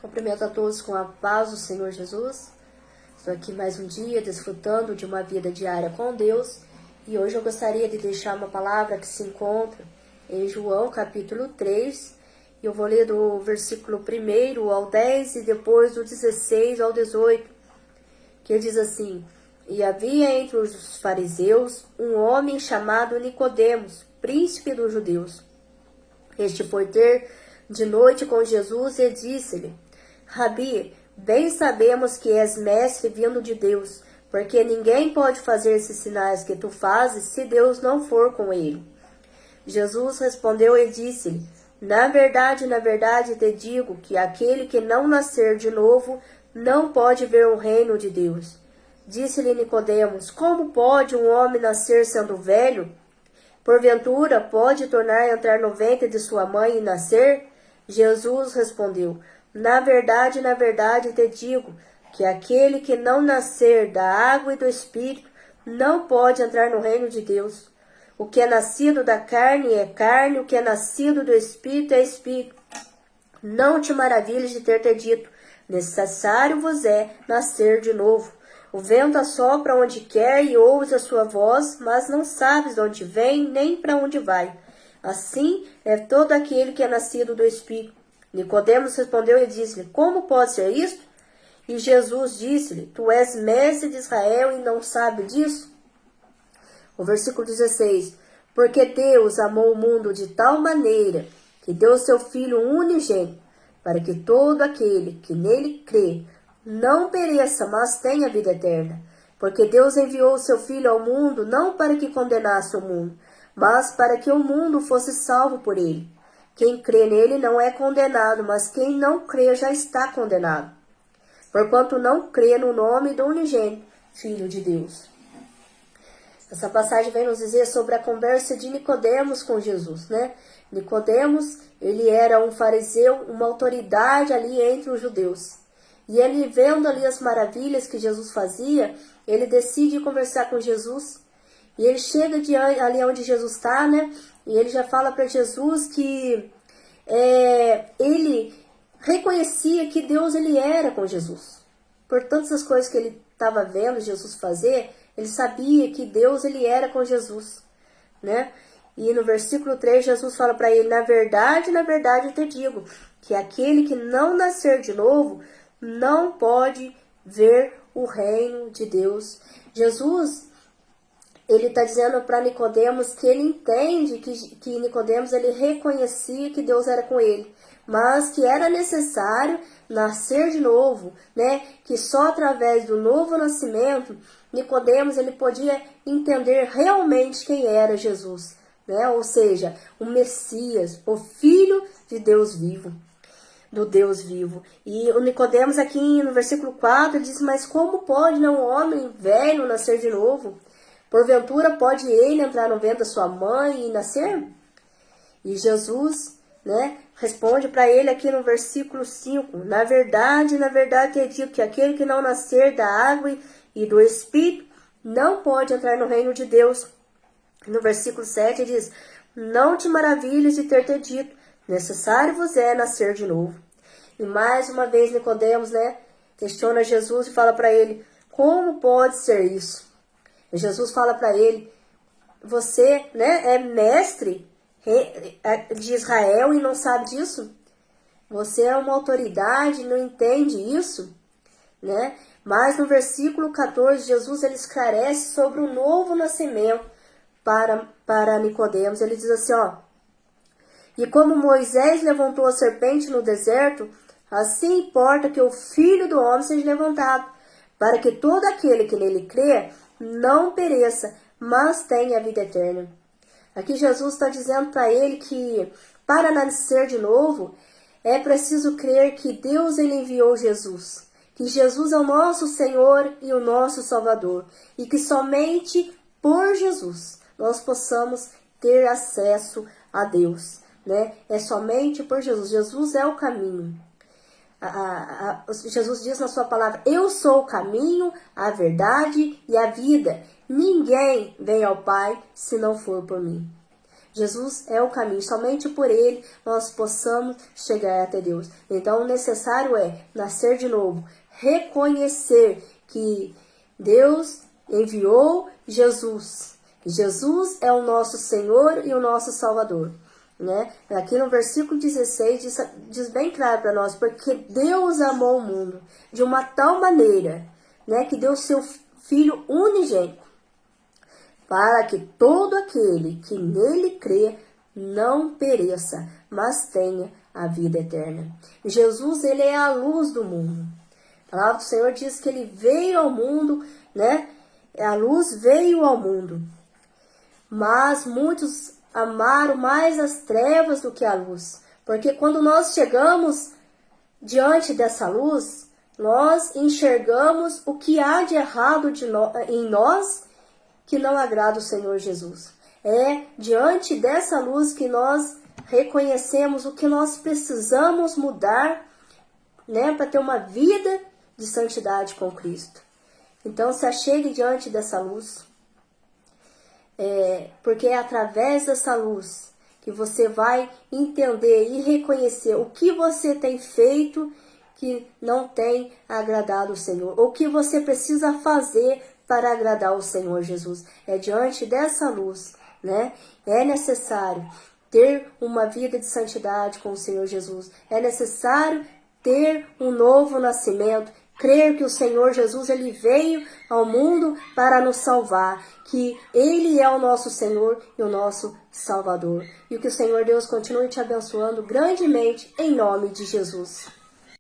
Cumprimento a todos com a paz do Senhor Jesus. Estou aqui mais um dia desfrutando de uma vida diária com Deus. E hoje eu gostaria de deixar uma palavra que se encontra em João capítulo 3. E eu vou ler do versículo 1 ao 10 e depois do 16 ao 18. Que ele diz assim: E havia entre os fariseus um homem chamado Nicodemos, príncipe dos judeus. Este foi ter de noite com Jesus e disse-lhe: Rabi, bem sabemos que és mestre vindo de Deus, porque ninguém pode fazer esses sinais que tu fazes se Deus não for com ele. Jesus respondeu e disse-lhe: na verdade, te digo que aquele que não nascer de novo não pode ver o reino de Deus. Disse-lhe Nicodemos: como pode um homem nascer sendo velho? Porventura pode tornar a entrar no ventre de sua mãe e nascer? Jesus respondeu: na verdade, te digo que aquele que não nascer da água e do Espírito não pode entrar no reino de Deus. O que é nascido da carne é carne, o que é nascido do Espírito é Espírito. Não te maravilhes de ter dito: necessário vos é nascer de novo. O vento assopra onde quer e ouves a sua voz, mas não sabes de onde vem nem para onde vai. Assim é todo aquele que é nascido do Espírito. Nicodemos respondeu e disse-lhe: como pode ser isto? E Jesus disse-lhe: tu és mestre de Israel e não sabe disso? O versículo 16: porque Deus amou o mundo de tal maneira que deu seu Filho unigênito, para que todo aquele que nele crê não pereça, mas tenha vida eterna. Porque Deus enviou o seu Filho ao mundo não para que condenasse o mundo, mas para que o mundo fosse salvo por ele. Quem crê nele não é condenado, mas quem não crê já está condenado, porquanto não crê no nome do unigênito Filho de Deus. Essa passagem vem nos dizer sobre a conversa de Nicodemos com Jesus, né? Nicodemos, ele era um fariseu, uma autoridade ali entre os judeus. E ele, vendo ali as maravilhas que Jesus fazia, ele decide conversar com Jesus. E ele chega ali onde Jesus está, né? E ele já fala para Jesus que ele reconhecia que Deus ele era com Jesus. Por tantas as coisas que ele estava vendo Jesus fazer, ele sabia que Deus ele era com Jesus, né? E no versículo 3, Jesus fala para ele: na verdade, eu te digo que aquele que não nascer de novo não pode ver o reino de Deus. Jesus, ele está dizendo para Nicodemos que ele entende que Nicodemos ele reconhecia que Deus era com ele, mas que era necessário nascer de novo, né? Que só através do novo nascimento Nicodemos ele podia entender realmente quem era Jesus, né? Ou seja, o Messias, o Filho de Deus vivo, do Deus vivo. E o Nicodemos aqui no versículo 4 diz: mas como pode um homem velho nascer de novo? Porventura pode ele entrar no ventre da sua mãe e nascer? E Jesus, né, responde para ele aqui no versículo 5: na verdade, te digo que aquele que não nascer da água e do Espírito não pode entrar no reino de Deus. No versículo 7 diz: não te maravilhes de ter dito: necessário vos é nascer de novo. E mais uma vez Nicodemos, né, questiona Jesus e fala para ele: como pode ser isso? E Jesus fala para ele: você, né, é mestre de Israel e não sabe disso? Você é uma autoridade e não entende isso? Né? Mas no versículo 14, Jesus ele esclarece sobre o novo nascimento para Nicodemos. Ele diz assim, ó: e como Moisés levantou a serpente no deserto, assim importa que o Filho do Homem seja levantado, para que todo aquele que nele crê não pereça, mas tenha a vida eterna. Aqui Jesus está dizendo para ele que para nascer de novo é preciso crer que Deus ele enviou Jesus, que Jesus é o nosso Senhor e o nosso Salvador, e que somente por Jesus nós possamos ter acesso a Deus, né? É somente por Jesus. Jesus é o caminho. Jesus diz na sua palavra: eu sou o caminho, a verdade e a vida. Ninguém vem ao Pai se não for por mim. Jesus é o caminho, somente por ele nós possamos chegar até Deus. Então o necessário é nascer de novo, reconhecer que Deus enviou Jesus. Jesus é o nosso Senhor e o nosso Salvador. Né? Aqui no versículo 16 diz bem claro para nós, porque Deus amou o mundo de uma tal maneira, né, que deu seu Filho unigênito, para que todo aquele que nele crê não pereça, mas tenha a vida eterna. Jesus, ele é a luz do mundo. A palavra do Senhor diz que ele veio ao mundo, né? A luz veio ao mundo, mas muitos amaram mais as trevas do que a luz. Porque quando nós chegamos diante dessa luz, nós enxergamos o que há de errado em nós que não agrada o Senhor Jesus. É diante dessa luz que nós reconhecemos o que nós precisamos mudar, né, para ter uma vida de santidade com Cristo. Então se achegue diante dessa luz. Porque é através dessa luz que você vai entender e reconhecer o que você tem feito que não tem agradado o Senhor, ou o que você precisa fazer para agradar o Senhor Jesus. É diante dessa luz, né? É necessário ter uma vida de santidade com o Senhor Jesus. É necessário ter um novo nascimento, crer que o Senhor Jesus, ele veio ao mundo para nos salvar, que ele é o nosso Senhor e o nosso Salvador. E que o Senhor Deus continue te abençoando grandemente em nome de Jesus.